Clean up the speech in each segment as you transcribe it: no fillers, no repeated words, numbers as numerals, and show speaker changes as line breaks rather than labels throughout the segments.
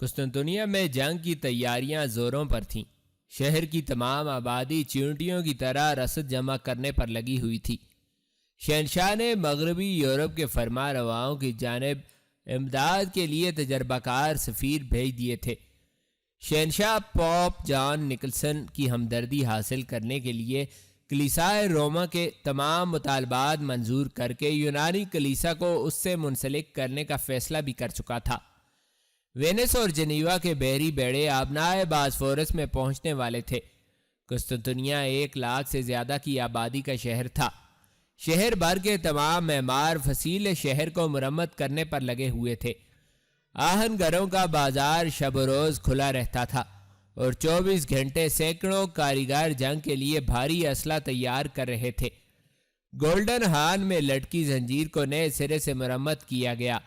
قسطنطنیہ میں جنگ کی تیاریاں زوروں پر تھیں۔ شہر کی تمام آبادی چیونٹیوں کی طرح رسد جمع کرنے پر لگی ہوئی تھی۔ شہنشاہ نے مغربی یورپ کے فرما رواؤں کی جانب امداد کے لیے تجربہ کار سفیر بھیج دیے تھے۔ شہنشاہ پوپ جان نکلسن کی ہمدردی حاصل کرنے کے لیے کلیسائے روما کے تمام مطالبات منظور کر کے یونانی کلیسا کو اس سے منسلک کرنے کا فیصلہ بھی کر چکا تھا۔ وینس اور جنیوا کے بحری بیڑے آبنائے باسفورس میں پہنچنے والے تھے۔ قسطنطنیہ 1 لاکھ سے زیادہ کی آبادی کا شہر تھا۔ شہر بھر کے تمام معمار فصیل شہر کو مرمت کرنے پر لگے ہوئے تھے۔ آہن گروں کا بازار شب و روز کھلا رہتا تھا اور 24 گھنٹے سینکڑوں کاریگر جنگ کے لیے بھاری اسلحہ تیار کر رہے تھے۔ گولڈن ہارن میں لٹکی زنجیر کو نئے سرے سے مرمت کیا گیا۔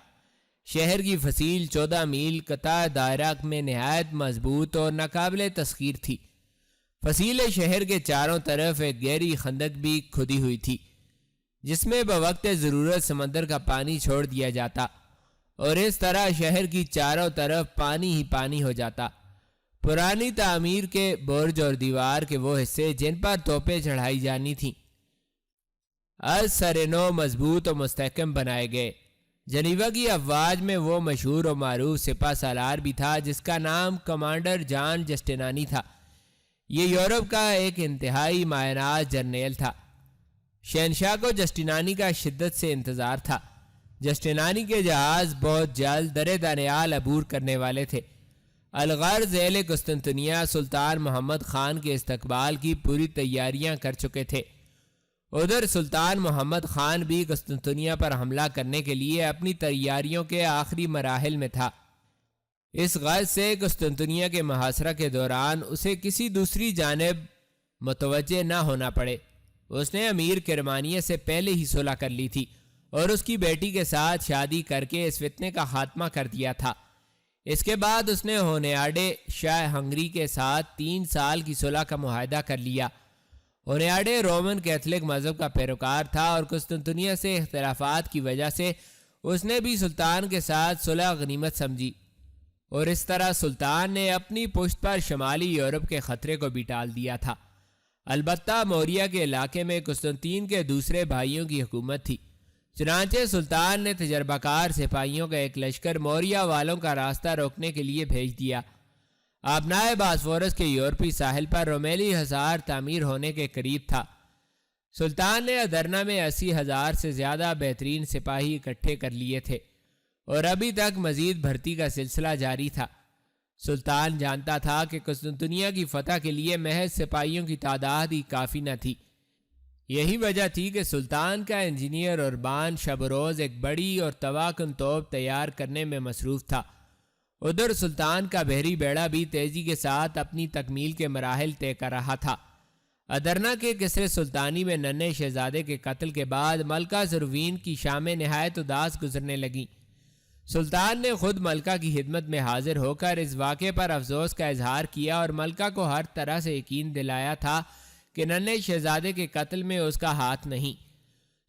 شہر کی فصیل 14 میل قطع دائرہ میں نہایت مضبوط اور ناقابل تسخیر تھی۔ فصیل شہر کے چاروں طرف ایک گہری خندق بھی کھدی ہوئی تھی، جس میں بوقت ضرورت سمندر کا پانی چھوڑ دیا جاتا اور اس طرح شہر کی چاروں طرف پانی ہی پانی ہو جاتا۔ پرانی تعمیر کے برج اور دیوار کے وہ حصے جن پر توپیں چڑھائی جانی تھیں از سر نو مضبوط و مستحکم بنائے گئے۔ جنیوا کی افواج میں وہ مشہور و معروف سپہ سالار بھی تھا جس کا نام کمانڈر جان جسٹینانی تھا۔ یہ یورپ کا ایک انتہائی مایہ ناز جرنیل تھا۔ شہنشاہ کو جسٹینانی کا شدت سے انتظار تھا۔ جسٹینانی کے جہاز بہت جلد در دانیال عبور کرنے والے تھے۔ الغرض اہل قسطنطنیہ سلطان محمد خان کے استقبال کی پوری تیاریاں کر چکے تھے۔ ادھر سلطان محمد خان بھی قسطنطنیہ پر حملہ کرنے کے لیے اپنی تیاریوں کے آخری مراحل میں تھا۔ اس غرض سے قسطنطنیہ کے محاصرہ کے دوران اسے کسی دوسری جانب متوجہ نہ ہونا پڑے۔ اس نے امیر کرمانیہ سے پہلے ہی صلح کر لی تھی اور اس کی بیٹی کے ساتھ شادی کر کے اس فتنے کا خاتمہ کر دیا تھا۔ اس کے بعد اس نے ہونیاڈے شاہ ہنگری کے ساتھ 3 سال کی صلح کا معاہدہ کر لیا۔ ہونیاڈے رومن کیتھولک مذہب کا پیروکار تھا اور قسطنطنیہ سے اختلافات کی وجہ سے اس نے بھی سلطان کے ساتھ صلح غنیمت سمجھی اور اس طرح سلطان نے اپنی پشت پر شمالی یورپ کے خطرے کو بھی ٹال دیا تھا۔ البتہ موریہ کے علاقے میں قسطنطین کے دوسرے بھائیوں کی حکومت تھی۔ چنانچہ سلطان نے تجربہ کار سپاہیوں کا ایک لشکر موریہ والوں کا راستہ روکنے کے لیے بھیج دیا۔ آبنائے باسفورس کے یورپی ساحل پر رومیلی حصار تعمیر ہونے کے قریب تھا۔ سلطان نے ادرنا میں 80,000 سے زیادہ بہترین سپاہی اکٹھے کر لیے تھے اور ابھی تک مزید بھرتی کا سلسلہ جاری تھا۔ سلطان جانتا تھا کہ قسطنطنیہ کی فتح کے لیے محض سپاہیوں کی تعداد ہی کافی نہ تھی۔ یہی وجہ تھی کہ سلطان کا انجینئر اوربان شب روز ایک بڑی اور تواکن توپ تیار کرنے میں مصروف تھا۔ ادھر سلطان کا بحری بیڑا بھی تیزی کے ساتھ اپنی تکمیل کے مراحل طے کر رہا تھا۔ ادرنا کے قصر سلطانی میں ننھے شہزادے کے قتل کے بعد ملکہ زروین کی شامیں نہایت اداس گزرنے لگیں۔ سلطان نے خود ملکہ کی خدمت میں حاضر ہو کر اس واقعے پر افسوس کا اظہار کیا اور ملکہ کو ہر طرح سے یقین دلایا تھا کہ ننھے شہزادے کے قتل میں اس کا ہاتھ نہیں۔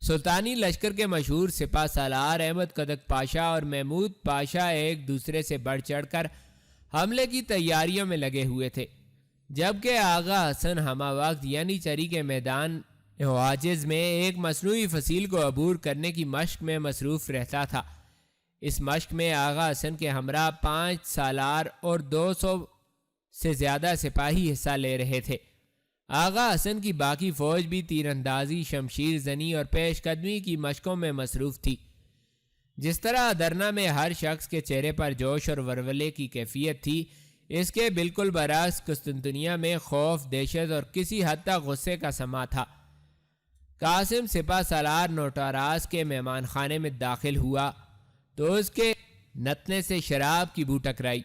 سلطانی لشکر کے مشہور سپہ سالار احمد قدک پاشا اور محمود پاشا ایک دوسرے سے بڑھ چڑھ کر حملے کی تیاریوں میں لگے ہوئے تھے، جبکہ آغا حسن ہمہ وقت یعنی چری کے میدان حواجز میں ایک مصنوعی فصیل کو عبور کرنے کی مشق میں مصروف رہتا تھا۔ اس مشق میں آغا حسن کے ہمراہ 5 سالار اور 200 سے زیادہ سپاہی حصہ لے رہے تھے۔ آغا حسن کی باقی فوج بھی تیر اندازی، شمشیر زنی اور پیش قدمی کی مشقوں میں مصروف تھی۔ جس طرح ادرنا میں ہر شخص کے چہرے پر جوش اور ولولے کی کیفیت تھی، اس کے بالکل برعکس قسطنطنیہ میں خوف، دہشت اور کسی حد تک غصے کا سما تھا۔ قاسم سپہ سالار نوٹاراس کے مہمان خانے میں داخل ہوا تو اس کے نتنے سے شراب کی بو ٹکرائی۔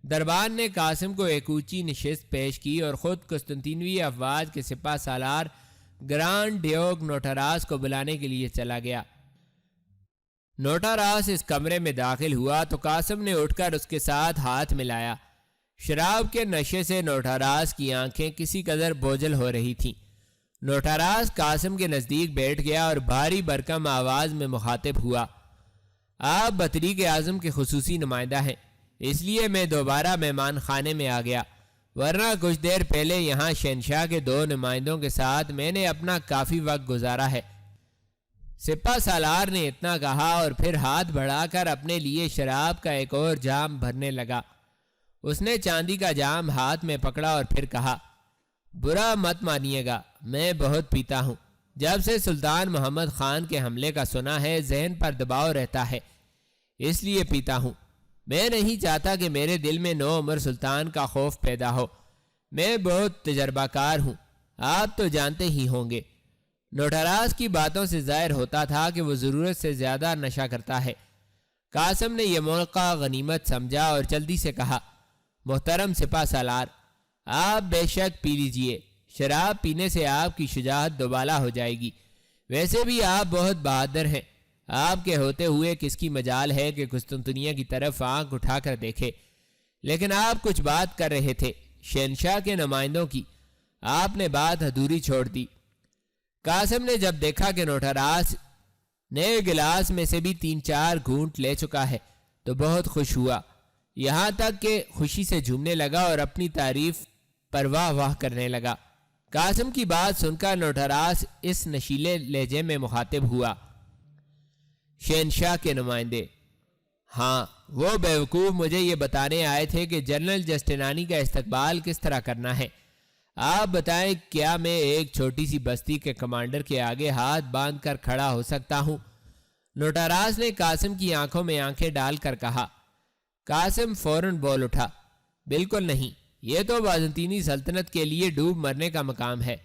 دربان نے قاسم کو ایک اونچی نشست پیش کی اور خود قسطنطینوی افواج کے سپہ سالار گرانڈ ڈیوک نوٹاراس کو بلانے کے لیے چلا گیا۔ نوٹاراس اس کمرے میں داخل ہوا تو قاسم نے اٹھ کر اس کے ساتھ ہاتھ ملایا۔ شراب کے نشے سے نوٹاراس کی آنکھیں کسی قدر بوجھل ہو رہی تھیں۔ نوٹاراس قاسم کے نزدیک بیٹھ گیا اور بھاری بھرکم آواز میں مخاطب ہوا، آپ بطریق اعظم کے خصوصی نمائندہ ہیں، اس لیے میں دوبارہ مہمان خانے میں آ گیا، ورنہ کچھ دیر پہلے یہاں شہنشاہ کے 2 نمائندوں کے ساتھ میں نے اپنا کافی وقت گزارا ہے۔ سپہ سالار نے اتنا کہا اور پھر ہاتھ بڑھا کر اپنے لیے شراب کا ایک اور جام بھرنے لگا۔ اس نے چاندی کا جام ہاتھ میں پکڑا اور پھر کہا، برا مت مانیے گا، میں بہت پیتا ہوں۔ جب سے سلطان محمد خان کے حملے کا سنا ہے ذہن پر دباؤ رہتا ہے، اس لیے پیتا ہوں۔ میں نہیں چاہتا کہ میرے دل میں نو عمر سلطان کا خوف پیدا ہو۔ میں بہت تجربہ کار ہوں، آپ تو جانتے ہی ہوں گے۔ نوٹراز کی باتوں سے ظاہر ہوتا تھا کہ وہ ضرورت سے زیادہ نشہ کرتا ہے۔ قاسم نے یہ موقع غنیمت سمجھا اور جلدی سے کہا، محترم سپہ سالار، آپ بے شک پی لیجئے، شراب پینے سے آپ کی شجاعت دوبالا ہو جائے گی۔ ویسے بھی آپ بہت بہادر ہیں، آپ کے ہوتے ہوئے کس کی مجال ہے کہ قسطنطنیہ کی طرف آنکھ اٹھا کر دیکھے۔ لیکن آپ کچھ بات کر رہے تھے شہنشاہ کے نمائندوں کی، آپ نے بات ادھوری چھوڑ دی۔ قاسم نے جب دیکھا کہ نوٹراز نئے گلاس میں سے بھی 3-4 گھونٹ لے چکا ہے تو بہت خوش ہوا، یہاں تک کہ خوشی سے جھومنے لگا اور اپنی تعریف پر واہ واہ کرنے لگا۔ قاسم کی بات سن کر نوٹراز اس نشیلے لہجے میں مخاطب ہوا، شہنشاہ کے نمائندے، ہاں وہ بیوقوف مجھے یہ بتانے آئے تھے کہ جنرل جسٹینانی کا استقبال کس طرح کرنا ہے۔ آپ بتائیں، کیا میں ایک چھوٹی سی بستی کے کمانڈر کے آگے ہاتھ باندھ کر کھڑا ہو سکتا ہوں؟ نوٹراز نے قاسم کی آنکھوں میں آنکھیں ڈال کر کہا۔ قاسم فوراً بول اٹھا، بالکل نہیں، یہ تو بازنطینی سلطنت کے لیے ڈوب مرنے کا مقام ہے۔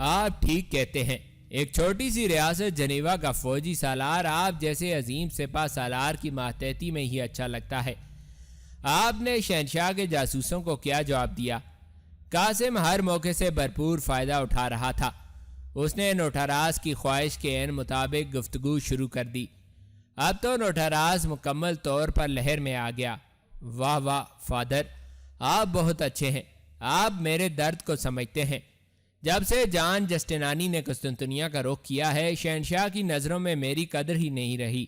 آپ ٹھیک کہتے ہیں، ایک چھوٹی سی ریاست جنیوا کا فوجی سالار آپ جیسے عظیم سپہ سالار کی ماتحتی میں ہی اچھا لگتا ہے۔ آپ نے شہنشاہ کے جاسوسوں کو کیا جواب دیا؟ قاسم ہر موقع سے بھرپور فائدہ اٹھا رہا تھا۔ اس نے نوٹراز کی خواہش کے عین مطابق گفتگو شروع کر دی۔ اب تو نوٹراز مکمل طور پر لہر میں آ گیا۔ واہ واہ فادر، آپ بہت اچھے ہیں، آپ میرے درد کو سمجھتے ہیں۔ جب سے جان جسٹینانی نے قسطنطنیہ کا رخ کیا ہے، شہنشاہ کی نظروں میں میری قدر ہی نہیں رہی،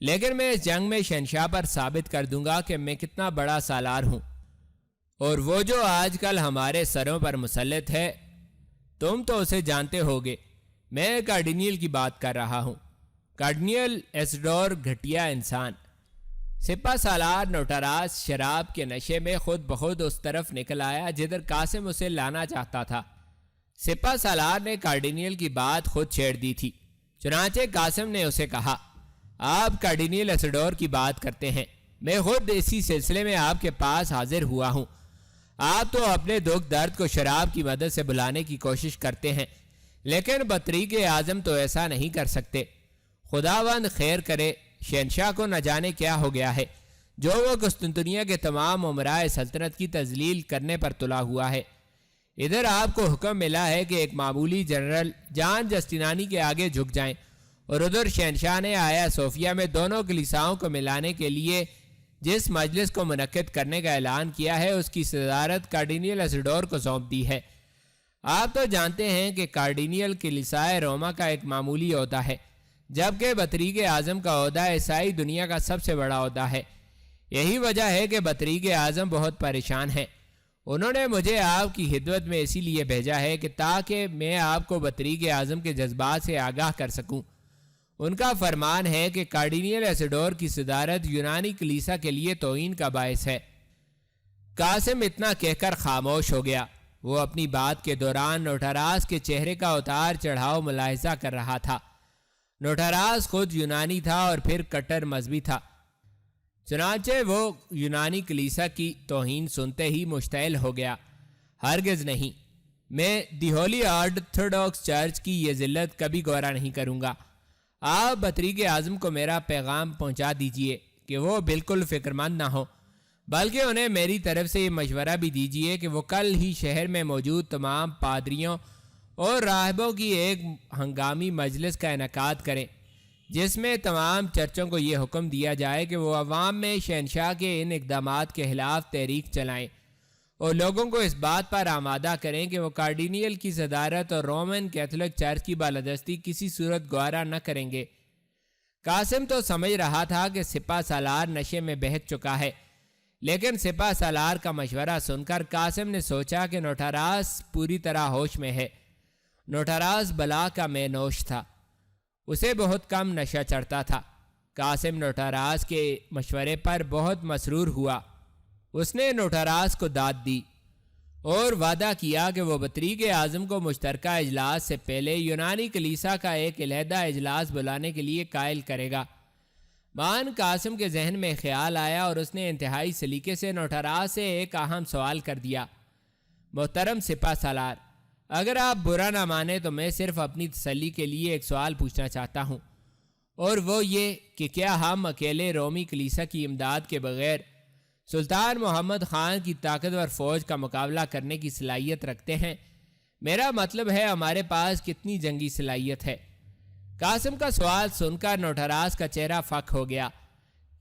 لیکن میں اس جنگ میں شہنشاہ پر ثابت کر دوں گا کہ میں کتنا بڑا سالار ہوں، اور وہ جو آج کل ہمارے سروں پر مسلط ہے، تم تو اسے جانتے ہوگے۔ میں کارڈینیل کی بات کر رہا ہوں، کارڈینیل ایسڈور گھٹیا انسان۔ سپہ سالار نوٹراز شراب کے نشے میں خود بخود اس طرف نکل آیا جدھر قاسم اسے لانا چاہتا تھا۔ سپہ سالار نے کارڈینیل کی بات خود چھیڑ دی تھی، چنانچہ قاسم نے اسے کہا، آپ کارڈینیل ایسڈور کی بات کرتے ہیں، میں خود اسی سلسلے میں آپ کے پاس حاضر ہوا ہوں۔ آپ تو اپنے دکھ درد کو شراب کی مدد سے بلانے کی کوشش کرتے ہیں، لیکن بطریق اعظم تو ایسا نہیں کر سکتے۔ خداوند خیر کرے، شہنشاہ کو نہ جانے کیا ہو گیا ہے جو وہ قسطنطنیہ کے تمام امراء سلطنت کی تذلیل کرنے پر تلا ہوا ہے۔ ادھر آپ کو حکم ملا ہے کہ ایک معمولی جنرل جان جسٹینانی کے آگے جھک جائیں، اور ادھر شہنشاہ نے آیا صوفیہ میں دونوں کلیساؤں کو ملانے کے لیے جس مجلس کو منعقد کرنے کا اعلان کیا ہے، اس کی صدارت کارڈینیل ایسڈور کو سونپ دی ہے۔ آپ تو جانتے ہیں کہ کارڈینیل کلیسائے روما کا ایک معمولی عہدہ ہے، جبکہ بطریق اعظم کا عہدہ عیسائی دنیا کا سب سے بڑا عہدہ ہے۔ یہی وجہ ہے کہ بطریق اعظم بہت پریشان ہیں۔ انہوں نے مجھے آپ کی خدمت میں اسی لیے بھیجا ہے کہ تاکہ میں آپ کو بطریق اعظم کے جذبات سے آگاہ کر سکوں۔ ان کا فرمان ہے کہ کارڈینیل ایسڈور کی صدارت یونانی کلیسا کے لیے توہین کا باعث ہے۔ قاسم اتنا کہہ کر خاموش ہو گیا۔ وہ اپنی بات کے دوران نوٹراز کے چہرے کا اتار چڑھاؤ ملاحظہ کر رہا تھا۔ نوٹراز خود یونانی تھا اور پھر کٹر مذہبی تھا، چنانچہ وہ یونانی کلیسا کی توہین سنتے ہی مشتعل ہو گیا۔ ہرگز نہیں، میں دی ہولی آرتھوڈاکس چرچ کی یہ ذلت کبھی گوارا نہیں کروں گا۔ آپ بطریق اعظم کو میرا پیغام پہنچا دیجئے کہ وہ بالکل فکر مند نہ ہو، بلکہ انہیں میری طرف سے یہ مشورہ بھی دیجئے کہ وہ کل ہی شہر میں موجود تمام پادریوں اور راہبوں کی ایک ہنگامی مجلس کا انعقاد کریں، جس میں تمام چرچوں کو یہ حکم دیا جائے کہ وہ عوام میں شہنشاہ کے ان اقدامات کے خلاف تحریک چلائیں اور لوگوں کو اس بات پر آمادہ کریں کہ وہ کارڈینیل کی صدارت اور رومن کیتھولک چرچ کی بالادستی کسی صورت گوارا نہ کریں گے۔ قاسم تو سمجھ رہا تھا کہ سپہ سالار نشے میں بہت چکا ہے، لیکن سپہ سالار کا مشورہ سن کر قاسم نے سوچا کہ نوٹاراس پوری طرح ہوش میں ہے۔ نوٹاراس بلا کا مے نوش تھا، اسے بہت کم نشہ چڑھتا تھا۔ قاسم نوٹاراس کے مشورے پر بہت مسرور ہوا۔ اس نے نوٹاراس کو داد دی اور وعدہ کیا کہ وہ بطریق اعظم کو مشترکہ اجلاس سے پہلے یونانی کلیسا کا ایک علیحدہ اجلاس بلانے کے لیے قائل کرے گا۔ مان قاسم کے ذہن میں خیال آیا اور اس نے انتہائی سلیقے سے نوٹاراس سے ایک اہم سوال کر دیا: محترم سپہ سالار، اگر آپ برا نہ مانیں تو میں صرف اپنی تسلی کے لیے ایک سوال پوچھنا چاہتا ہوں، اور وہ یہ کہ کیا ہم اکیلے رومی کلیسا کی امداد کے بغیر سلطان محمد خان کی طاقتور فوج کا مقابلہ کرنے کی صلاحیت رکھتے ہیں؟ میرا مطلب ہے ہمارے پاس کتنی جنگی صلاحیت ہے؟ قاسم کا سوال سن کر نوٹاراس کا چہرہ فک ہو گیا۔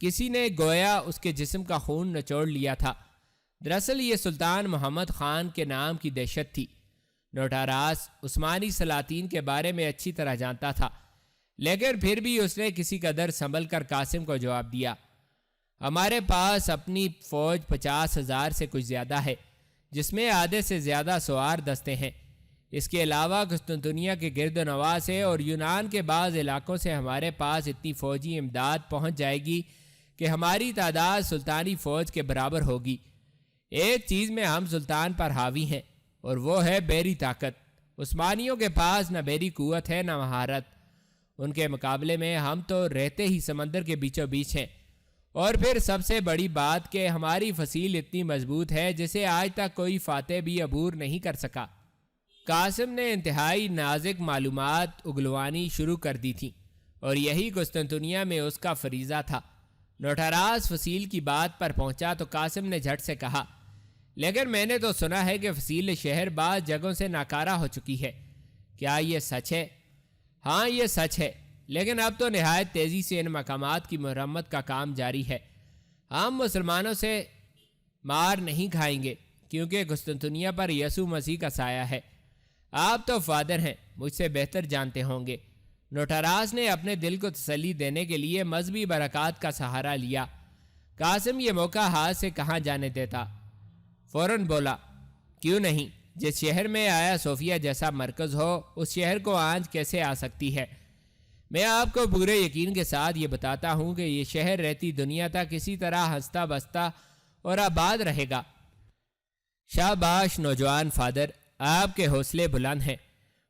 کسی نے گویا اس کے جسم کا خون نچوڑ لیا تھا۔ دراصل یہ سلطان محمد خان کے نام کی دہشت تھی۔ نوٹاراس عثمانی سلاطین کے بارے میں اچھی طرح جانتا تھا، لیکن پھر بھی اس نے کسی قدر سنبھل کر قاسم کو جواب دیا: ہمارے پاس اپنی فوج 50,000 سے کچھ زیادہ ہے، جس میں آدھے سے زیادہ سوار دستے ہیں۔ اس کے علاوہ قسطنطنیہ کے گرد و نواح سے اور یونان کے بعض علاقوں سے ہمارے پاس اتنی فوجی امداد پہنچ جائے گی کہ ہماری تعداد سلطانی فوج کے برابر ہوگی۔ ایک چیز میں ہم سلطان پر حاوی ہیں، اور وہ ہے بیری طاقت۔ عثمانیوں کے پاس نہ بیری قوت ہے نہ مہارت۔ ان کے مقابلے میں ہم تو رہتے ہی سمندر کے بیچوں بیچ ہیں، اور پھر سب سے بڑی بات کہ ہماری فصیل اتنی مضبوط ہے جسے آج تک کوئی فاتح بھی عبور نہیں کر سکا۔ قاسم نے انتہائی نازک معلومات اگلوانی شروع کر دی تھی، اور یہی قسطنطنیہ میں اس کا فریضہ تھا۔ نوٹاراس فصیل کی بات پر پہنچا تو قاسم نے جھٹ سے کہا: لیکن میں نے تو سنا ہے کہ فصیل شہر بعض جگہوں سے ناکارہ ہو چکی ہے، کیا یہ سچ ہے؟ ہاں، یہ سچ ہے، لیکن اب تو نہایت تیزی سے ان مقامات کی مرمت کا کام جاری ہے۔ ہم مسلمانوں سے مار نہیں کھائیں گے، کیونکہ قسطنطنیہ پر یسوع مسیح کا سایہ ہے۔ آپ تو فادر ہیں، مجھ سے بہتر جانتے ہوں گے۔ نوٹاراس نے اپنے دل کو تسلی دینے کے لیے مذہبی برکات کا سہارا لیا۔ قاسم یہ موقع ہاتھ سے کہاں جانے دیتا، فوراً بولا: کیوں نہیں؟ جس شہر میں آیا صوفیہ جیسا مرکز ہو، اس شہر کو آنچ کیسے آ سکتی ہے؟ میں آپ کو پورے یقین کے ساتھ یہ بتاتا ہوں کہ یہ شہر رہتی دنیا تک اسی طرح ہنستا بستا اور آباد رہے گا۔ شاباش نوجوان فادر، آپ کے حوصلے بلند ہیں۔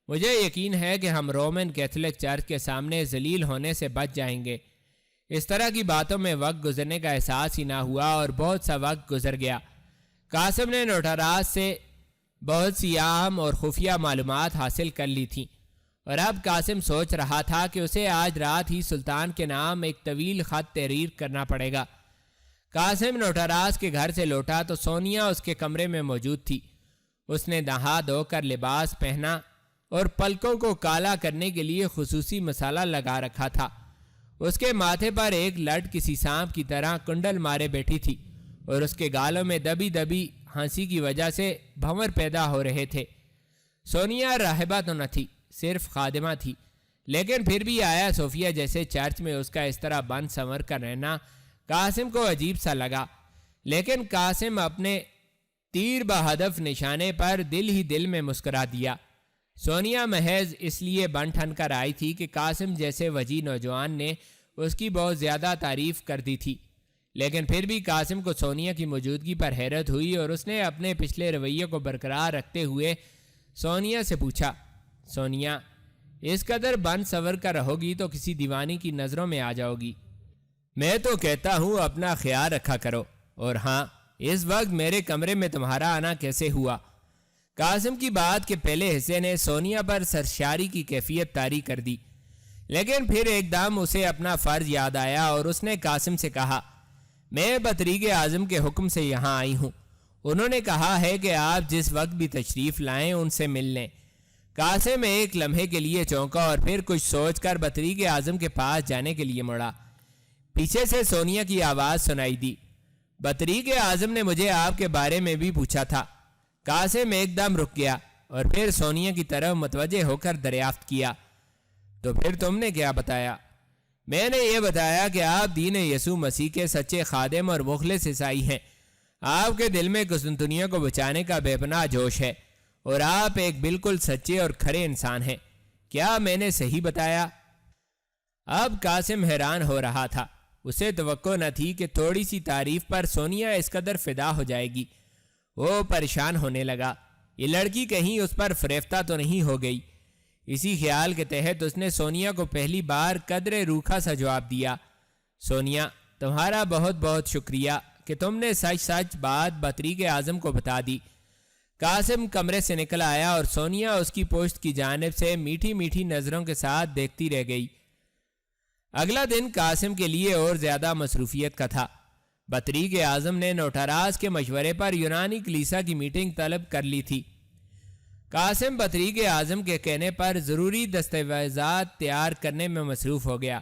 مجھے یقین ہے کہ ہم رومن کیتھولک چرچ کے سامنے ذلیل ہونے سے بچ جائیں گے۔ اس طرح کی باتوں میں وقت گزرنے کا احساس ہی نہ ہوا اور بہت سا وقت گزر گیا۔ قاسم نے نوٹاراس سے بہت سی اہم اور خفیہ معلومات حاصل کر لی تھیں، اور اب قاسم سوچ رہا تھا کہ اسے آج رات ہی سلطان کے نام ایک طویل خط تحریر کرنا پڑے گا۔ قاسم نوٹاراس کے گھر سے لوٹا تو سونیا اس کے کمرے میں موجود تھی۔ اس نے نہا دھو کر لباس پہنا اور پلکوں کو کالا کرنے کے لیے خصوصی مسالہ لگا رکھا تھا۔ اس کے ماتھے پر ایک لٹ کسی سانپ کی طرح کنڈل مارے بیٹھی تھی، اور اس کے گالوں میں دبی دبی ہنسی کی وجہ سے بھنور پیدا ہو رہے تھے۔ سونیا راہبہ تو نہ تھی، صرف خادمہ تھی، لیکن پھر بھی آیا صوفیہ جیسے چرچ میں اس کا اس طرح بند سنور کر رہنا قاسم کو عجیب سا لگا۔ لیکن قاسم اپنے تیر بہدف نشانے پر دل ہی دل میں مسکرا دیا۔ سونیا محض اس لیے بن ٹھن کر آئی تھی کہ قاسم جیسے وجی نوجوان نے اس کی بہت زیادہ تعریف کر دی تھی، لیکن پھر بھی قاسم کو سونیا کی موجودگی پر حیرت ہوئی، اور اس نے اپنے پچھلے رویے کو برقرار رکھتے ہوئے سونیا سے پوچھا: سونیا، اس قدر بند سنور کر رہو گی تو کسی دیوانی کی نظروں میں آ جاؤ گی۔ میں تو کہتا ہوں اپنا خیال رکھا کرو، اور ہاں، اس وقت میرے کمرے میں تمہارا آنا کیسے ہوا؟ قاسم کی بات کے پہلے حصے نے سونیا پر سرشاری کی کیفیت طاری کر دی، لیکن پھر ایک دم اسے اپنا فرض یاد آیا اور اس نے قاسم سے کہا: میں بطریق اعظم کے حکم سے یہاں آئی ہوں۔ انہوں نے کہا ہے کہ آپ جس وقت بھی تشریف لائیں ان سے مل لیں۔ قاسم ایک لمحے کے لیے چونکا اور پھر کچھ سوچ کر بطریق اعظم کے پاس جانے کے لیے مڑا۔ پیچھے سے سونیا کی آواز سنائی دی: بطریق اعظم نے مجھے آپ کے بارے میں بھی پوچھا تھا۔ قاسم ایک دم رک گیا اور پھر سونیا کی طرف متوجہ ہو کر دریافت کیا: تو پھر تم نے کیا بتایا؟ میں نے یہ بتایا کہ آپ دین یسوع مسیح کے سچے خادم اور مخلص عیسائی ہیں، آپ کے دل میں قسطنطنیہ کو بچانے کا بے پناہ جوش ہے اور آپ ایک بالکل سچے اور کھرے انسان ہیں۔ کیا میں نے صحیح بتایا؟ اب قاسم حیران ہو رہا تھا۔ اسے توقع نہ تھی کہ تھوڑی سی تعریف پر سونیا اس قدر فدا ہو جائے گی۔ وہ پریشان ہونے لگا، یہ لڑکی کہیں اس پر فریفتہ تو نہیں ہو گئی۔ اسی خیال کے تحت اس نے سونیا کو پہلی بار قدرے روکھا سا جواب دیا، سونیا، تمہارا بہت بہت شکریہ کہ تم نے سچ سچ بات بطریق اعظم کو بتا دی۔ قاسم کمرے سے نکل آیا اور سونیا اس کی پشت کی جانب سے میٹھی میٹھی نظروں کے ساتھ دیکھتی رہ گئی۔ اگلا دن قاسم کے لیے اور زیادہ مصروفیت کا تھا۔ بطریق اعظم نے نوٹاراز کے مشورے پر یونانی کلیسا کی میٹنگ طلب کر لی تھی۔ قاسم بطریق اعظم کے کہنے پر ضروری دستاویزات تیار کرنے میں مصروف ہو گیا۔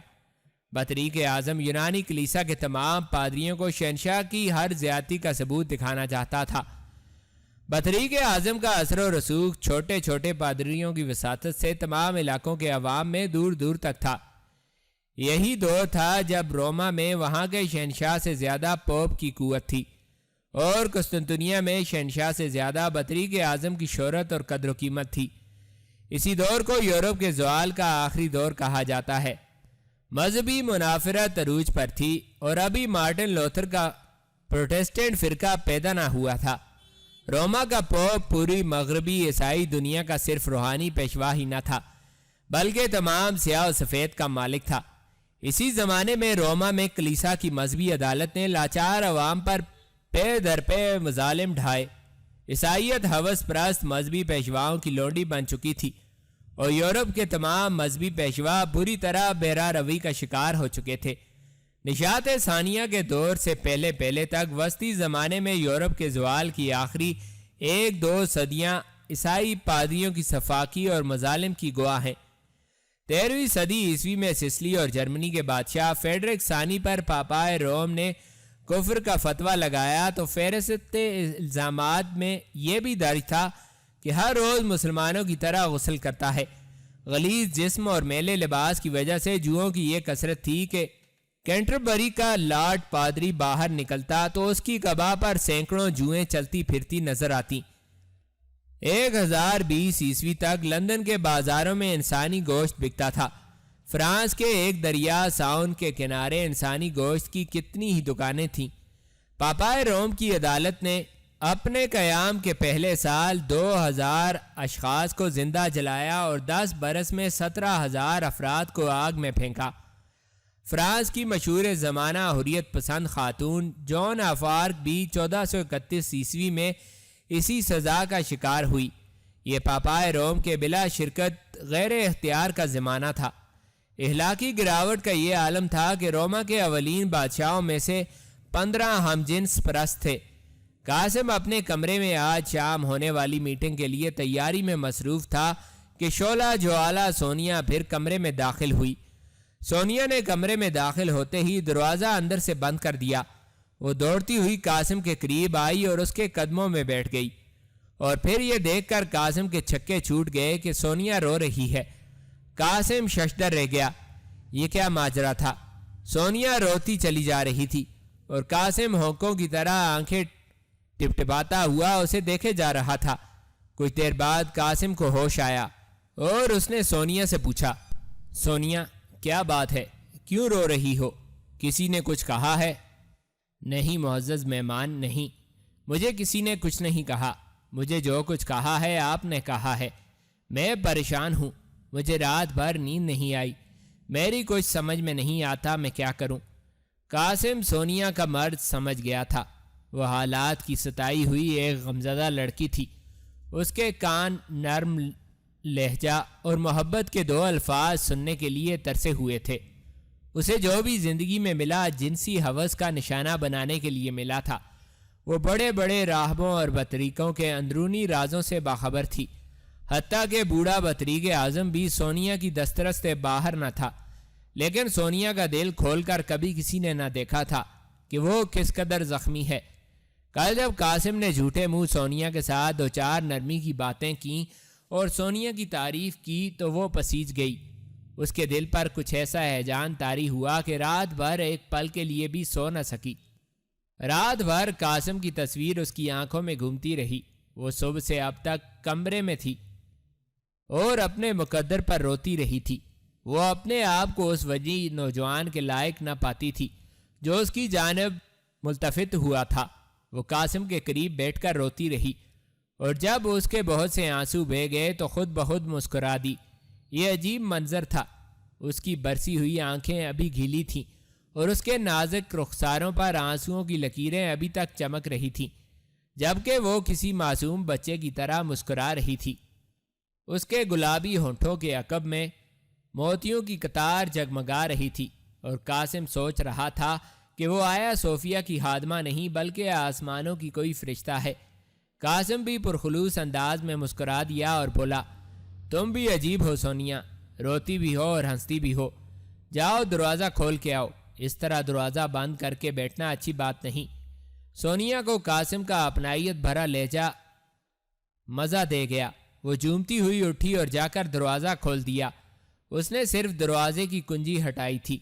بطریق اعظم یونانی کلیسا کے تمام پادریوں کو شہنشاہ کی ہر زیادتی کا ثبوت دکھانا چاہتا تھا۔ بطریق اعظم کا اثر و رسوخ چھوٹے چھوٹے پادریوں کی وساطت سے تمام علاقوں کے عوام میں دور دور تک تھا۔ یہی دور تھا جب روما میں وہاں کے شہنشاہ سے زیادہ پوپ کی قوت تھی اور قسطنطنیہ میں شہنشاہ سے زیادہ بطریق اعظم کی شہرت اور قدر و قیمت تھی۔ اسی دور کو یورپ کے زوال کا آخری دور کہا جاتا ہے۔ مذہبی منافرت عروج پر تھی اور ابھی مارٹن لوتھر کا پروٹسٹنٹ فرقہ پیدا نہ ہوا تھا۔ روما کا پوپ پوری مغربی عیسائی دنیا کا صرف روحانی پیشوا ہی نہ تھا بلکہ تمام سیاہ و سفید کا مالک تھا۔ اسی زمانے میں روما میں کلیسا کی مذہبی عدالت نے لاچار عوام پر پے در پے مظالم ڈھائے۔ عیسائیت ہوس پرست مذہبی پیشواؤں کی لونڈی بن چکی تھی اور یورپ کے تمام مذہبی پیشوا بری طرح بیرا روی کا شکار ہو چکے تھے۔ نشاط ثانیہ کے دور سے پہلے پہلے تک وسطی زمانے میں یورپ کے زوال کی آخری 1-2 صدیاں عیسائی پادریوں کی صفاقی اور مظالم کی گواہ ہیں۔ 13ویں صدی عیسوی میں سسلی اور جرمنی کے بادشاہ فیڈرک ثانی پر پاپائے روم نے کفر کا فتویٰ لگایا تو فہرست الزامات میں یہ بھی درج تھا کہ ہر روز مسلمانوں کی طرح غسل کرتا ہے۔ غلیظ جسم اور میلے لباس کی وجہ سے جوؤں کی یہ کثرت تھی کہ کینٹربری کا لارڈ پادری باہر نکلتا تو اس کی قبا پر سینکڑوں جوئیں چلتی پھرتی نظر آتی۔ 1020 عیسوی تک لندن کے بازاروں میں انسانی گوشت بکتا تھا۔ فرانس کے ایک دریا ساؤن کے کنارے انسانی گوشت کی کتنی ہی دکانیں تھیں۔ پاپائے روم کی عدالت نے اپنے قیام کے پہلے سال 2000 اشخاص کو زندہ جلایا اور 10 برس میں 17,000 افراد کو آگ میں پھینکا۔ فرانس کی مشہور زمانہ حریت پسند خاتون جون آف آرک بھی 1431 عیسوی میں اسی سزا کا شکار ہوئی۔ یہ پاپائے روم کے بلا شرکت غیر اختیار کا زمانہ تھا۔ اخلاقی گراوٹ کا یہ عالم تھا کہ روما کے اولین بادشاہوں میں سے 15 ہم جنس پرست تھے۔ قاسم اپنے کمرے میں آج شام ہونے والی میٹنگ کے لیے تیاری میں مصروف تھا کہ شعلہ جوالا سونیا پھر کمرے میں داخل ہوئی۔ سونیا نے کمرے میں داخل ہوتے ہی دروازہ اندر سے بند کر دیا۔ وہ دوڑتی ہوئی قاسم کے قریب آئی اور اس کے قدموں میں بیٹھ گئی، اور پھر یہ دیکھ کر قاسم کے چھکے چھوٹ گئے کہ سونیا رو رہی ہے۔ قاسم ششدر رہ گیا۔ یہ کیا ماجرا تھا؟ سونیا روتی چلی جا رہی تھی اور قاسم ہونکوں کی طرح آنکھیں ٹپٹپاتا ہوا اسے دیکھے جا رہا تھا۔ کچھ دیر بعد قاسم کو ہوش آیا اور اس نے سونیا سے پوچھا، سونیا کیا بات ہے؟ کیوں رو رہی ہو؟ کسی نے کچھ کہا ہے؟ نہیں معزز مہمان، نہیں، مجھے کسی نے کچھ نہیں کہا۔ مجھے جو کچھ کہا ہے آپ نے کہا ہے۔ میں پریشان ہوں، مجھے رات بھر نیند نہیں آئی، میری کچھ سمجھ میں نہیں آتا میں کیا کروں۔ قاسم سونیا کا مرد سمجھ گیا تھا۔ وہ حالات کی ستائی ہوئی ایک غمزدہ لڑکی تھی۔ اس کے کان نرم لہجہ اور محبت کے 2 الفاظ سننے کے لیے ترسے ہوئے تھے۔ اسے جو بھی زندگی میں ملا جنسی ہوس کا نشانہ بنانے کے لیے ملا تھا۔ وہ بڑے بڑے راہبوں اور بطریقوں کے اندرونی رازوں سے باخبر تھی، حتیٰ کہ بوڑھا بطریق اعظم بھی سونیا کی دسترس سے باہر نہ تھا۔ لیکن سونیا کا دل کھول کر کبھی کسی نے نہ دیکھا تھا کہ وہ کس قدر زخمی ہے۔ کل جب قاسم نے جھوٹے منہ سونیا کے ساتھ 2-4 نرمی کی باتیں کیں اور سونیا کی تعریف کی تو وہ پسیج گئی۔ اس کے دل پر کچھ ایسا ہیجان طاری ہوا کہ رات بھر ایک پل کے لیے بھی سو نہ سکی۔ رات بھر قاسم کی تصویر اس کی آنکھوں میں گھومتی رہی۔ وہ صبح سے اب تک کمرے میں تھی اور اپنے مقدر پر روتی رہی تھی۔ وہ اپنے آپ کو اس وجی نوجوان کے لائق نہ پاتی تھی جو اس کی جانب ملتفت ہوا تھا۔ وہ قاسم کے قریب بیٹھ کر روتی رہی اور جب اس کے بہت سے آنسو بہہ گئے تو خود بخود مسکرا دی۔ یہ عجیب منظر تھا۔ اس کی برسی ہوئی آنکھیں ابھی گیلی تھیں اور اس کے نازک رخساروں پر آنسوؤں کی لکیریں ابھی تک چمک رہی تھیں، جبکہ وہ کسی معصوم بچے کی طرح مسکرا رہی تھی۔ اس کے گلابی ہونٹوں کے عقب میں موتیوں کی قطار جگمگا رہی تھی اور قاسم سوچ رہا تھا کہ وہ آیا صوفیہ کی خادمہ نہیں بلکہ آسمانوں کی کوئی فرشتہ ہے۔ قاسم بھی پرخلوص انداز میں مسکرا دیا اور بولا، تم بھی عجیب ہو سونیا، روتی بھی ہو اور ہنستی بھی ہو۔ جاؤ دروازہ کھول کے آؤ، اس طرح دروازہ بند کر کے بیٹھنا اچھی بات نہیں۔ سونیا کو قاسم کا اپنائیت بھرا لہجہ مزہ دے گیا۔ وہ جھومتی ہوئی اٹھی اور جا کر دروازہ کھول دیا۔ اس نے صرف دروازے کی کنجی ہٹائی تھی،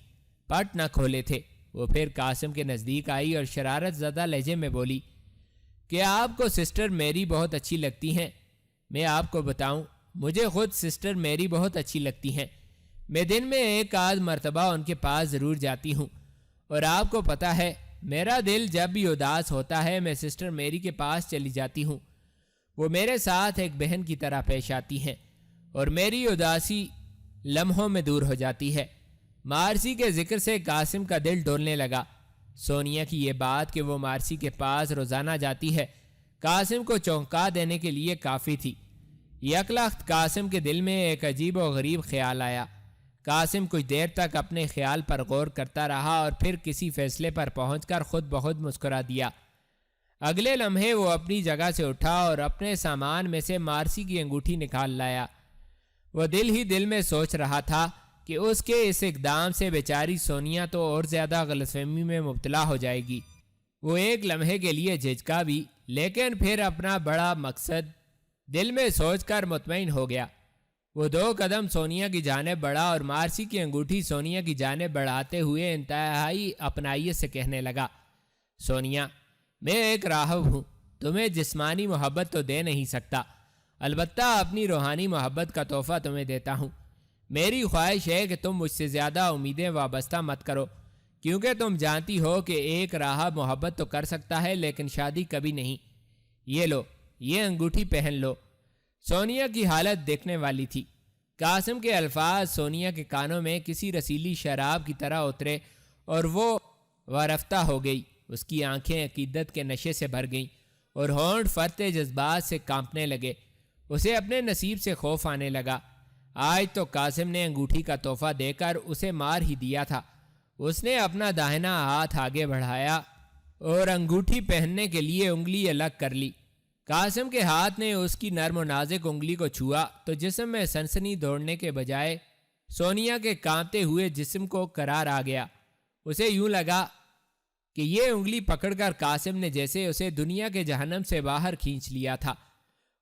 پٹ نہ کھولے تھے۔ وہ پھر قاسم کے نزدیک آئی اور شرارت زدہ لہجے میں بولی کہ آپ کو سسٹر میری بہت اچھی لگتی ہیں۔ میں آپ کو بتاؤں، مجھے خود سسٹر میری بہت اچھی لگتی ہیں۔ میں دن میں ایک آدھ مرتبہ ان کے پاس ضرور جاتی ہوں، اور آپ کو پتہ ہے میرا دل جب بھی اداس ہوتا ہے میں سسٹر میری کے پاس چلی جاتی ہوں۔ وہ میرے ساتھ ایک بہن کی طرح پیش آتی ہیں اور میری اداسی لمحوں میں دور ہو جاتی ہے۔ مارسی کے ذکر سے قاسم کا دل ڈولنے لگا۔ سونیا کی یہ بات کہ وہ مارسی کے پاس روزانہ جاتی ہے قاسم کو چونکا دینے کے لیے کافی تھی۔ یکلخت قاسم کے دل میں ایک عجیب و غریب خیال آیا۔ قاسم کچھ دیر تک اپنے خیال پر غور کرتا رہا اور پھر کسی فیصلے پر پہنچ کر خود بخود مسکرا دیا۔ اگلے لمحے وہ اپنی جگہ سے اٹھا اور اپنے سامان میں سے مارسی کی انگوٹھی نکال لایا۔ وہ دل ہی دل میں سوچ رہا تھا کہ اس کے اس اقدام سے بیچاری سونیا تو اور زیادہ غلط فہمی میں مبتلا ہو جائے گی۔ وہ ایک لمحے کے لیے جھجکا بھی، لیکن پھر اپنا بڑا مقصد دل میں سوچ کر مطمئن ہو گیا۔ وہ 2 قدم سونیا کی جانب بڑھا اور مارسی کی انگوٹھی سونیا کی جانب بڑھاتے ہوئے انتہائی اپنائیت سے کہنے لگا، سونیا، میں ایک راہب ہوں، تمہیں جسمانی محبت تو دے نہیں سکتا، البتہ اپنی روحانی محبت کا تحفہ تمہیں دیتا ہوں۔ میری خواہش ہے کہ تم مجھ سے زیادہ امیدیں وابستہ مت کرو، کیونکہ تم جانتی ہو کہ ایک راہب محبت تو کر سکتا ہے لیکن شادی کبھی نہیں۔ یہ لو، یہ انگوٹھی پہن لو۔ سونیا کی حالت دیکھنے والی تھی۔ قاسم کے الفاظ سونیا کے کانوں میں کسی رسیلی شراب کی طرح اترے اور وہ وارفتہ ہو گئی۔ اس کی آنکھیں عقیدت کے نشے سے بھر گئیں اور ہونٹ فرتے جذبات سے کانپنے لگے۔ اسے اپنے نصیب سے خوف آنے لگا۔ آج تو قاسم نے انگوٹھی کا تحفہ دے کر اسے مار ہی دیا تھا۔ اس نے اپنا داہنا ہاتھ آگے بڑھایا اور انگوٹھی پہننے کے لیے انگلی الگ کر لی۔ قاسم کے ہاتھ نے اس کی نرم و نازک انگلی کو چھوا تو جسم میں سنسنی دوڑنے کے بجائے سونیا کے کانپتے ہوئے جسم کو قرار آ گیا۔ اسے یوں لگا کہ یہ انگلی پکڑ کر قاسم نے جیسے اسے دنیا کے جہنم سے باہر کھینچ لیا تھا۔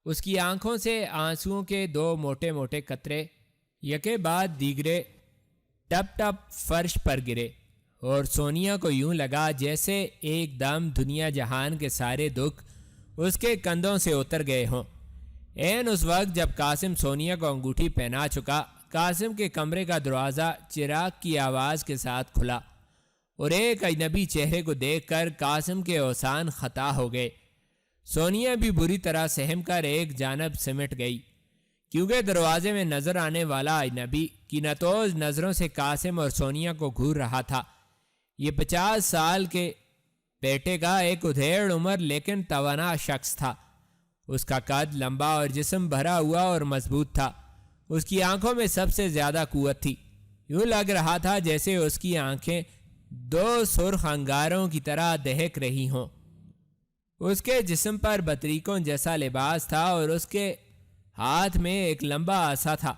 اس کی آنکھوں سے آنسوؤں کے 2 موٹے موٹے قطرے یکے بعد دیگرے ٹپ ٹپ فرش پر گرے اور سونیا کو یوں لگا جیسے ایک دم دنیا جہان کے سارے دکھ اس کے کندھوں سے اتر گئے ہوں۔ عین اس وقت جب قاسم سونیا کو انگوٹھی پہنا چکا، قاسم کے کمرے کا دروازہ چراغ کی آواز کے ساتھ کھلا اور ایک اجنبی چہرے کو دیکھ کر قاسم کے اوسان خطا ہو گئے۔ سونیا بھی بری طرح سہم کر ایک جانب سمٹ گئی، کیونکہ دروازے میں نظر آنے والا اجنبی کینتوز نظروں سے قاسم اور سونیا کو گھور رہا تھا۔ یہ 50 سال کے بیٹے کا ایک ادھیڑ عمر لیکن توانا شخص تھا۔ اس کا قد لمبا اور جسم بھرا ہوا اور مضبوط تھا۔ اس کی آنکھوں میں سب سے زیادہ قوت تھی۔ یوں لگ رہا تھا جیسے اس کی آنکھیں 2 سرخ انگاروں کی طرح دہک رہی ہوں۔ اس کے جسم پر بطریقوں جیسا لباس تھا اور اس کے ہاتھ میں ایک لمبا عصا تھا۔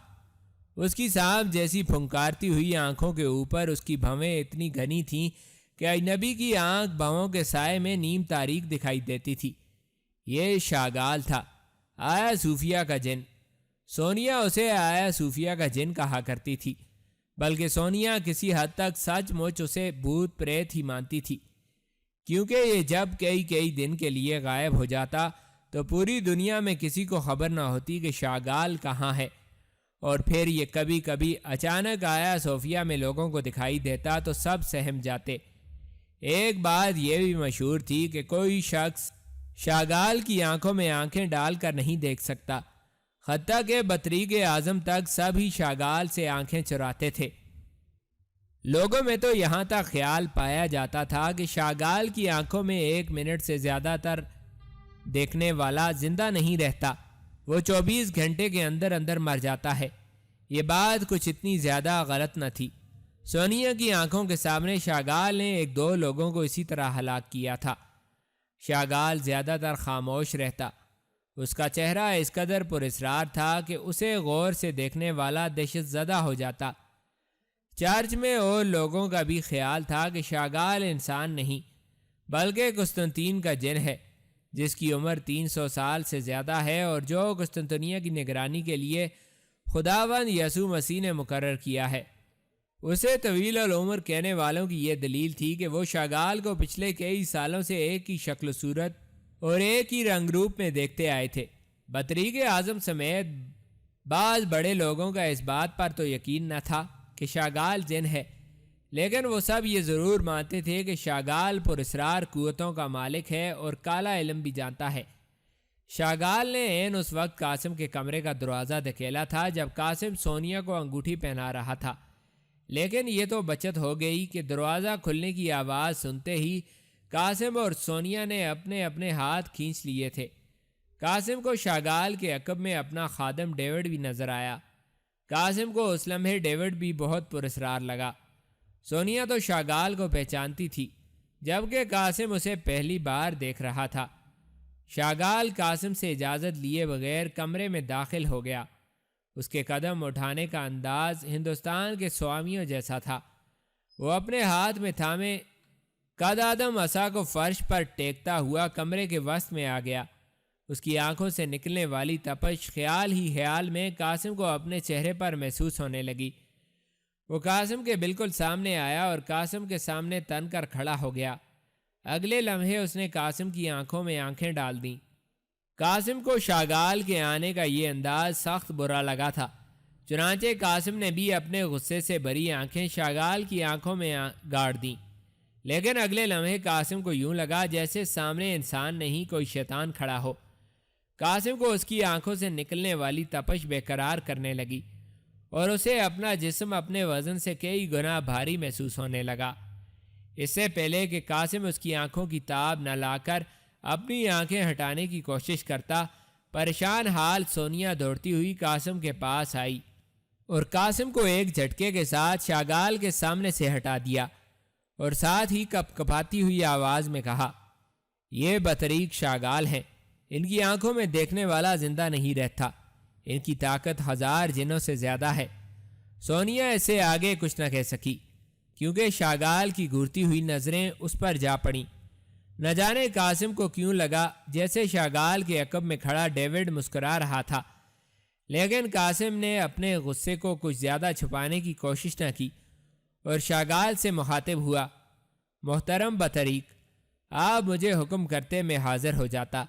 اس کی سانپ جیسی پھنکارتی ہوئی آنکھوں کے اوپر اس کی بھویں اتنی گھنی تھیں کہ اجنبی کی آنکھ بھووں کے سائے میں نیم تاریک دکھائی دیتی تھی۔ یہ شاگال تھا، آیا صوفیہ کا جن۔ سونیا اسے آیا صوفیہ کا جن کہا کرتی تھی، بلکہ سونیا کسی حد تک سچ مچ اسے بھوت پریت ہی مانتی تھی، کیونکہ یہ جب کئی دن کے لیے غائب ہو جاتا تو پوری دنیا میں کسی کو خبر نہ ہوتی کہ شاگال کہاں ہے، اور پھر یہ کبھی کبھی اچانک آیا صوفیہ میں لوگوں کو دکھائی دیتا تو سب سہم جاتے۔ ایک بات یہ بھی مشہور تھی کہ کوئی شخص شاگال کی آنکھوں میں آنکھیں ڈال کر نہیں دیکھ سکتا، حتیٰ کہ بطریق اعظم تک سب ہی شاگال سے آنکھیں چراتے تھے۔ لوگوں میں تو یہاں تک خیال پایا جاتا تھا کہ شاگال کی آنکھوں میں 1 منٹ سے زیادہ تر دیکھنے والا زندہ نہیں رہتا، وہ 24 گھنٹے کے اندر اندر مر جاتا ہے۔ یہ بات کچھ اتنی زیادہ غلط نہ تھی۔ سونیا کی آنکھوں کے سامنے شاگال نے 1-2 لوگوں کو اسی طرح ہلاک کیا تھا۔ شاگال زیادہ تر خاموش رہتا، اس کا چہرہ اس قدر پراسرار تھا کہ اسے غور سے دیکھنے والا دہشت زدہ ہو جاتا۔ چرچ میں اور لوگوں کا بھی خیال تھا کہ شاگال انسان نہیں بلکہ قسطنطین کا جن ہے، جس کی عمر 300 سال سے زیادہ ہے اور جو قسطنطنیہ کی نگرانی کے لیے خداوند یسوع مسیح نے مقرر کیا ہے۔ اسے طویل العمر کہنے والوں کی یہ دلیل تھی کہ وہ شاگال کو پچھلے کئی سالوں سے ایک ہی شکل و صورت اور ایک ہی رنگ روپ میں دیکھتے آئے تھے۔ بطریق اعظم سمیت بعض بڑے لوگوں کا اس بات پر تو یقین نہ تھا کہ شاگال جن ہے، لیکن وہ سب یہ ضرور مانتے تھے کہ شاگال پراسرار قوتوں کا مالک ہے اور کالا علم بھی جانتا ہے۔ شاگال نے عین اس وقت قاسم کے کمرے کا دروازہ دھکیلا تھا جب قاسم سونیا کو انگوٹھی پہنا رہا تھا، لیکن یہ تو بچت ہو گئی کہ دروازہ کھلنے کی آواز سنتے ہی قاسم اور سونیا نے اپنے اپنے ہاتھ کھینچ لیے تھے۔ قاسم کو شاگال کے عقب میں اپنا خادم ڈیوڈ بھی نظر آیا۔ قاسم کو اس لمحے ڈیوڈ بھی بہت پراسرار لگا۔ سونیا تو شاگال کو پہچانتی تھی، جبکہ قاسم اسے پہلی بار دیکھ رہا تھا۔ شاگال قاسم سے اجازت لیے بغیر کمرے میں داخل ہو گیا۔ اس کے قدم اٹھانے کا انداز ہندوستان کے سوامیوں جیسا تھا۔ وہ اپنے ہاتھ میں تھامے قد آدم عصا کو فرش پر ٹیکتا ہوا کمرے کے وسط میں آ گیا۔ اس کی آنکھوں سے نکلنے والی تپش خیال ہی خیال میں قاسم کو اپنے چہرے پر محسوس ہونے لگی۔ وہ قاسم کے بالکل سامنے آیا اور قاسم کے سامنے تن کر کھڑا ہو گیا۔ اگلے لمحے اس نے قاسم کی آنکھوں میں آنکھیں ڈال دیں۔ قاسم کو شاگال کے آنے کا یہ انداز سخت برا لگا تھا، چنانچہ قاسم نے بھی اپنے غصے سے بھری آنکھیں شاگال کی آنکھوں میں گاڑ دیں، لیکن اگلے لمحے قاسم کو یوں لگا جیسے سامنے انسان نہیں کوئی شیطان کھڑا ہو۔ قاسم کو اس کی آنکھوں سے نکلنے والی تپش بے قرار کرنے لگی اور اسے اپنا جسم اپنے وزن سے کئی گنا بھاری محسوس ہونے لگا۔ اس سے پہلے کہ قاسم اس کی آنکھوں کی تاب نہ لا کر اپنی آنکھیں ہٹانے کی کوشش کرتا، پریشان حال سونیا دوڑتی ہوئی قاسم کے پاس آئی اور قاسم کو ایک جھٹکے کے ساتھ شاگال کے سامنے سے ہٹا دیا اور ساتھ ہی کپ کپاتی ہوئی آواز میں کہا، یہ بطریق شاگال ہیں، ان کی آنکھوں میں دیکھنے والا زندہ نہیں رہتا، ان کی طاقت 1000 جنوں سے زیادہ ہے۔ سونیا اسے آگے کچھ نہ کہہ سکی کیونکہ شاگال کی گھورتی ہوئی نظریں اس پر جا پڑیں۔ نہ جانے قاسم کو کیوں لگا جیسے شاگال کے عقب میں کھڑا ڈیوڈ مسکرا رہا تھا، لیکن قاسم نے اپنے غصے کو کچھ زیادہ چھپانے کی کوشش نہ کی اور شاگال سے مخاطب ہوا، محترم بطریق، آپ مجھے حکم کرتے میں حاضر ہو جاتا،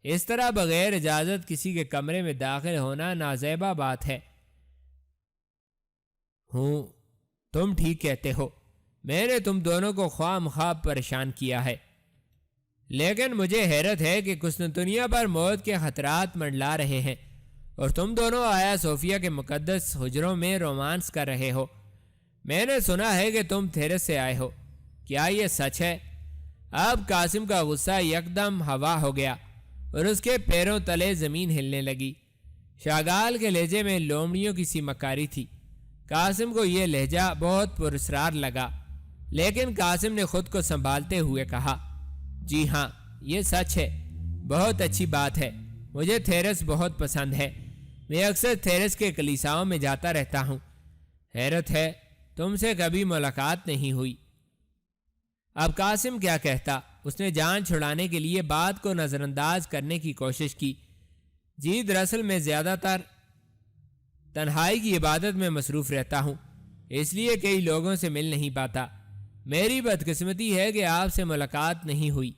اس طرح بغیر اجازت کسی کے کمرے میں داخل ہونا نازیبا بات ہے۔ ہوں، تم ٹھیک کہتے ہو، میں نے تم دونوں کو خواہ مخواہ پریشان کیا ہے، لیکن مجھے حیرت ہے کہ قسطنطنیہ پر موت کے خطرات منڈلا رہے ہیں اور تم دونوں آیا صوفیہ کے مقدس حجروں میں رومانس کر رہے ہو۔ میں نے سنا ہے کہ تم تھیرس سے آئے ہو، کیا یہ سچ ہے؟ اب قاسم کا غصہ یکدم ہوا ہو گیا اور اس کے پیروں تلے زمین ہلنے لگی۔ شاگال کے لہجے میں لومڑیوں کی سی مکاری تھی۔ قاسم کو یہ لہجہ بہت پراسرار لگا، لیکن قاسم نے خود کو سنبھالتے ہوئے کہا، جی ہاں، یہ سچ ہے، بہت اچھی بات ہے، مجھے تھیرس بہت پسند ہے، میں اکثر تھیرس کے کلیساؤں میں جاتا رہتا ہوں۔ حیرت ہے تم سے کبھی ملاقات نہیں ہوئی۔ اب قاسم کیا کہتا؟ اس نے جان چھڑانے کے لیے بات کو نظر انداز کرنے کی کوشش کی، جی دراصل میں زیادہ تر تنہائی کی عبادت میں مصروف رہتا ہوں، اس لیے کئی لوگوں سے مل نہیں پاتا۔ میری بدقسمتی ہے کہ آپ سے ملاقات نہیں ہوئی۔